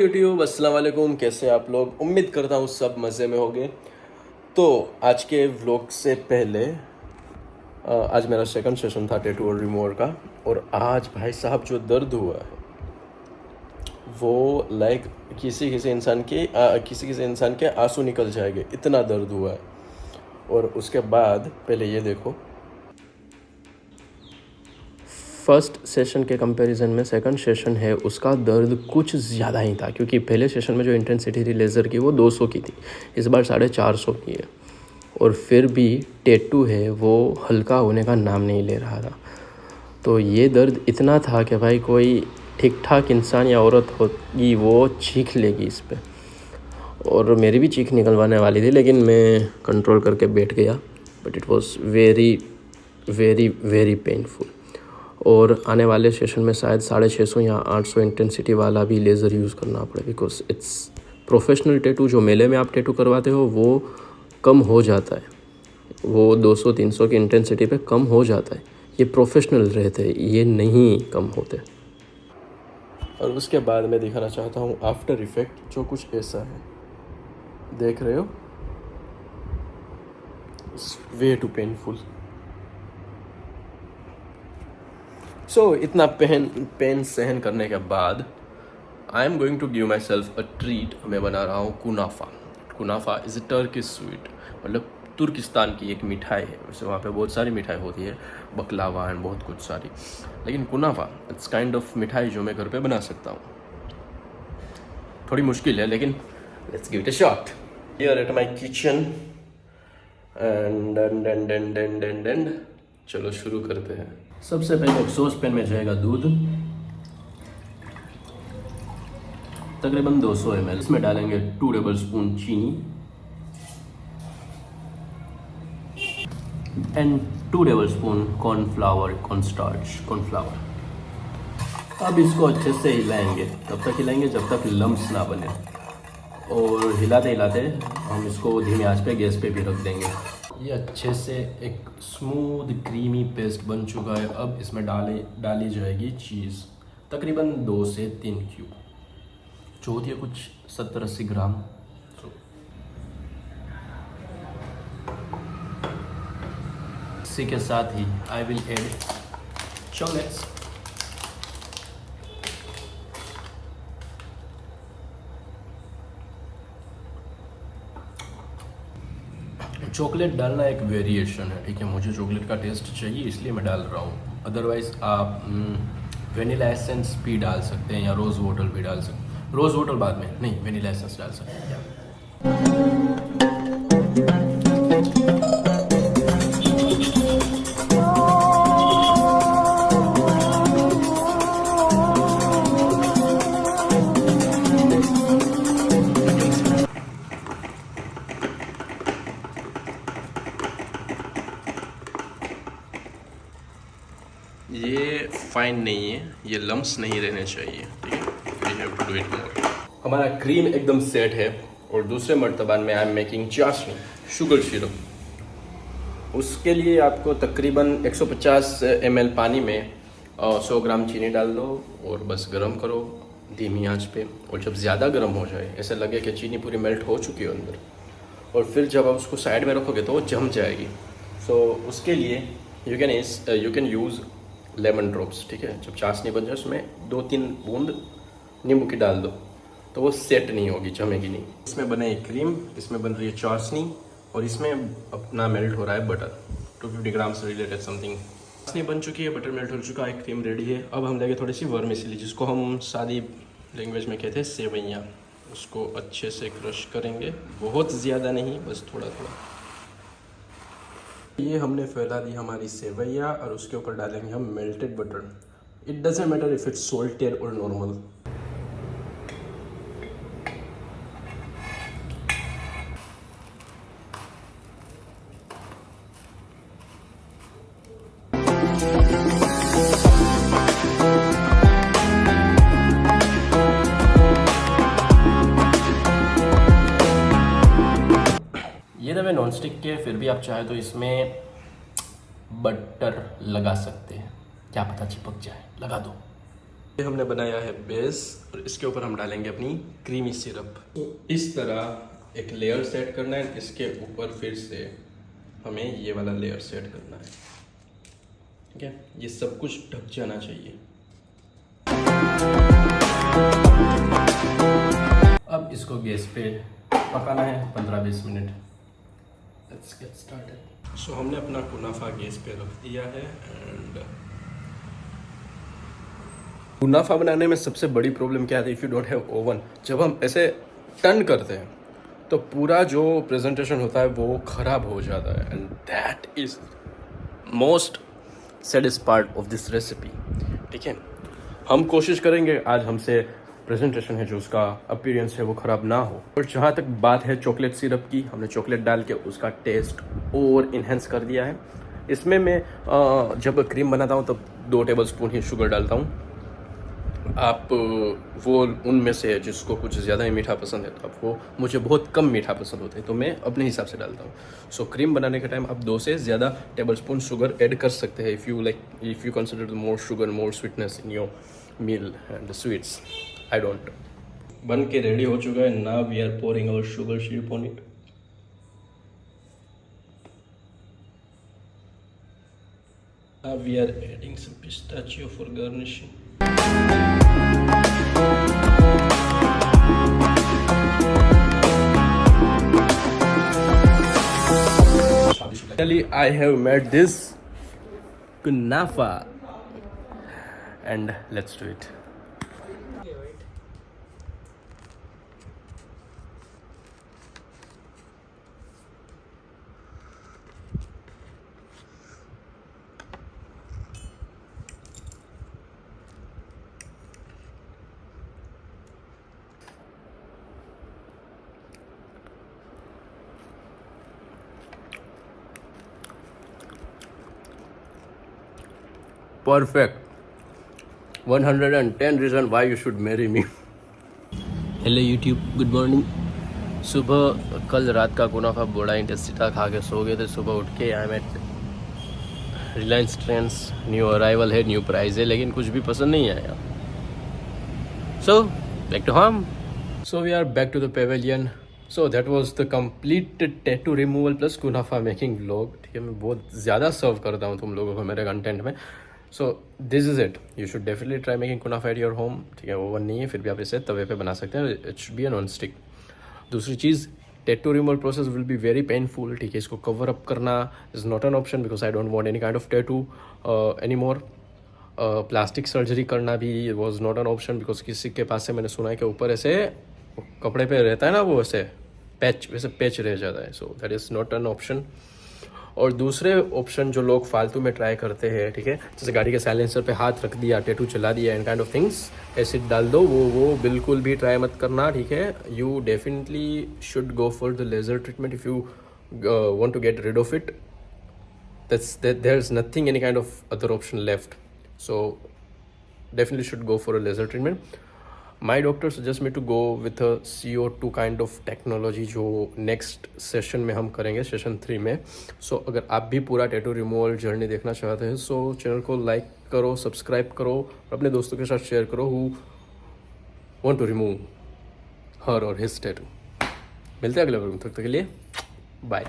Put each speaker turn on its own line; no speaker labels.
YouTube अस्सलाम वालेकुम, कैसे आप लोग। उम्मीद करता हूँ सब मज़े में होंगे। तो आज के व्लॉग से पहले आज मेरा सेकंड सेशन था टैटू और रिमूवर का, और आज भाई साहब जो दर्द हुआ है वो लाइक किसी किसी इंसान के आंसू निकल जाएंगे, इतना दर्द हुआ है। और उसके बाद पहले ये देखो, फर्स्ट सेशन के कंपैरिजन में सेकंड सेशन है उसका दर्द कुछ ज़्यादा ही था, क्योंकि पहले सेशन में जो इंटेंसिटी थी लेज़र की वो 200 की थी, इस बार 450 की है। और फिर भी टैटू है वो हल्का होने का नाम नहीं ले रहा था। तो ये दर्द इतना था कि भाई कोई ठीक ठाक इंसान या औरत होगी वो चीख लेगी इस पर। और मेरी भी चीख निकलवाने वाली थी, लेकिन मैं कंट्रोल करके बैठ गया। But it was very very very painful. और आने वाले सेशन में शायद 650 या 800 इंटेंसिटी वाला भी लेज़र यूज़ करना पड़े, बिकॉज इट्स प्रोफेशनल टैटू। जो मेले में आप टैटू करवाते हो वो कम हो जाता है, वो 200-300 की इंटेंसिटी पे कम हो जाता है। ये प्रोफेशनल रहते हैं, ये नहीं कम होते। और उसके बाद मैं दिखाना चाहता हूँ आफ्टर इफ़ेक्ट, जो कुछ ऐसा है, देख रहे हो, वे टू पेनफुल। सो इतना पेन सहन करने के बाद I am going to give myself a treat. मैं बना रहा हूँ kunafa. Kunafa is a Turkish sweet, मतलब तुर्किस्तान की एक मिठाई है। वैसे वहाँ पे बहुत सारी मिठाई होती है, बकलावा एंड बहुत कुछ सारी, लेकिन कुनाफा इट्स काइंड ऑफ मिठाई जो मैं घर पे बना सकता हूँ। थोड़ी मुश्किल है, लेकिन let's give it a shot. Here at my kitchen and चलो शुरू करते हैं। सबसे पहले सॉस पैन में जाएगा दूध, तकरीबन 200 ml। इसमें डालेंगे 2 टेबल स्पून चीनी एंड 2 टेबल स्पून कॉर्नफ्लावर। अब इसको अच्छे से हिलाएंगे, तब तक हिलाएंगे जब तक लम्स ना बने। और हिलाते हिलाते हम इसको धीमी आंच पे गैस पे भी रख देंगे। ये अच्छे से एक स्मूथ क्रीमी पेस्ट बन चुका है। अब इसमें डाली जाएगी चीज़, तकरीबन 2 से 3 क्यूब, जो होती है कुछ 70-80 ग्राम। इसी के साथ ही I will add chocolates. Chocolate डालना एक वेरिएशन है, ठीक है। मुझे चॉकलेट का टेस्ट चाहिए इसलिए मैं डाल रहा हूँ। अदरवाइज़ आप वेनिला एसेंस भी डाल सकते हैं या रोज़ वाटर भी डाल सकते हैं। रोज़ वाटर बाद में, नहीं, वेनिला एसेंस डाल सकते हैं। ये फाइन नहीं है, ये लम्स नहीं रहने चाहिए, ठीक है। We have to do it more. हमारा क्रीम एकदम सेट है। और दूसरे मर्तबान में I am making chashni, sugar syrup. उसके लिए आपको तकरीबन 150 ml पानी में 100 ग्राम चीनी डाल दो और बस गर्म करो धीमी आंच पे। और जब ज़्यादा गर्म हो जाए, ऐसे लगे कि चीनी पूरी मेल्ट हो चुकी है अंदर, और फिर जब आप उसको साइड में रखोगे तो वो जम जाएगी। सो उसके लिए you can use lemon drops, ठीक है। जब चाशनी बन जाए उसमें 2-3 बूंद नींबू की डाल दो, तो वो सेट नहीं होगी, जमेगी नहीं। इसमें बने क्रीम, इसमें बन रही है चाशनी, और इसमें अपना मेल्ट हो रहा है बटर, 250 ग्राम से रिलेटेड समथिंग। चाशनी बन चुकी है, बटर मेल्ट हो चुका है, क्रीम रेडी है। अब हम लेंगे थोड़ी सी वर्मिसेली, जिसको हम सादी लैंग्वेज में कहते हैं सेवैयाँ। उसको अच्छे से क्रश करेंगे, बहुत ज़्यादा नहीं, बस थोड़ा थोड़ा। ये हमने फैला दी हमारी सेवैया, और उसके ऊपर डालेंगे हम melted butter. It doesn't matter if it's salted और नॉर्मल। ये तवे नॉन स्टिक के, फिर भी आप चाहे तो इसमें बटर लगा सकते हैं, क्या पता चिपक जाए, लगा दो। ये हमने बनाया है बेस और इसके ऊपर हम डालेंगे अपनी क्रीमी सिरप। तो इस तरह एक लेयर सेट करना है, इसके ऊपर फिर से हमें ये वाला लेयर सेट करना है। ठीक है, ये सब कुछ ढक जाना चाहिए। अब इसको गैस पे पकाना है 15-20 minute. Let's get started. So हमने अपना कुनाफा गैस पे रख दिया है एंड कुनाफा बनाने में सबसे बड़ी प्रॉब्लम क्या है, if you don't have oven, जब हम ऐसे टर्न करते हैं तो पूरा जो प्रेजेंटेशन होता है वो ख़राब हो जाता है and that is most saddest part of this recipe. ठीक है, हम कोशिश करेंगे आज हमसे प्रेजेंटेशन है जो उसका अपीयरेंस है वो ख़राब ना हो। और जहाँ तक बात है चॉकलेट सिरप की, हमने चॉकलेट डाल के उसका टेस्ट और इन्हेंस कर दिया है। इसमें मैं जब क्रीम बनाता हूँ तब 2 टेबलस्पून ही शुगर डालता हूँ। आप वो उनमें से जिसको कुछ ज़्यादा ही मीठा पसंद है, तो आप वो, मुझे बहुत कम मीठा पसंद होता है तो मैं अपने हिसाब से डालता हूँ। सो क्रीम बनाने के टाइम आप 2 से ज़्यादा टेबलस्पून शुगर ऐड कर सकते हैं if you consider more sugar more sweetness in your meal and sweets. I don't. Bun के रेडी हो चुका है। Now we are pouring our sugar syrup on it. Now we are adding some pistachio for garnishing. Finally, I have made this kunafa, and let's do it. Perfect. 110 reason why you should marry me. Hello YouTube, good morning. सुबह कल रात का कुनाफा बड़ा इंटेस्टी था, खा के सो गए थे। सुबह उठ के I am at Reliance Trends. New arrival है, न्यू प्राइस है, लेकिन कुछ भी पसंद नहीं आया। So back to home. So we are back to the pavilion. So that was the complete tattoo removal plus कुनाफा मेकिंग व्लॉग। ठीक है, मैं बहुत ज़्यादा सर्व करता हूँ तुम लोगों को मेरे कंटेंट में। So this is it. You should definitely try making कुनाफा एट योर होम। ठीक है, ओवन नहीं है फिर भी आप इसे तवे पे बना सकते हैं। It should be a non stick. दूसरी चीज़, tattoo removal process will be very painful. ठीक है, इसको कवर अप करना is not an option because I don't want any kind of tattoo any more. Plastic surgery करना भी was not an option because किसी के पास से मैंने सुना है कि ऊपर ऐसे कपड़े पे रहता है ना, वो ऐसे पैच, वैसे पैच रह जाता है। So that is not an option. और दूसरे ऑप्शन जो लोग फालतू में ट्राई करते हैं, ठीक है, जैसे गाड़ी के साइलेंसर पे हाथ रख दिया, टैटू चला दिया and kind of things, acid डाल दो, वो बिल्कुल भी ट्राई मत करना। ठीक है, you definitely should go for the laser treatment if you want to get rid of it. There is nothing any kind of other option left. So definitely should go for a laser treatment. My doctor suggest me to go with a CO2 kind of technology, जो next session में हम करेंगे, session 3 में। सो अगर आप भी पूरा tattoo removal journey देखना चाहते हैं सो चैनल को लाइक करो, सब्सक्राइब करो और अपने दोस्तों के साथ शेयर करो who want to remove her और हिज टैटू। मिलते हैं अगले वीडियो में, तब तक के लिए बाय।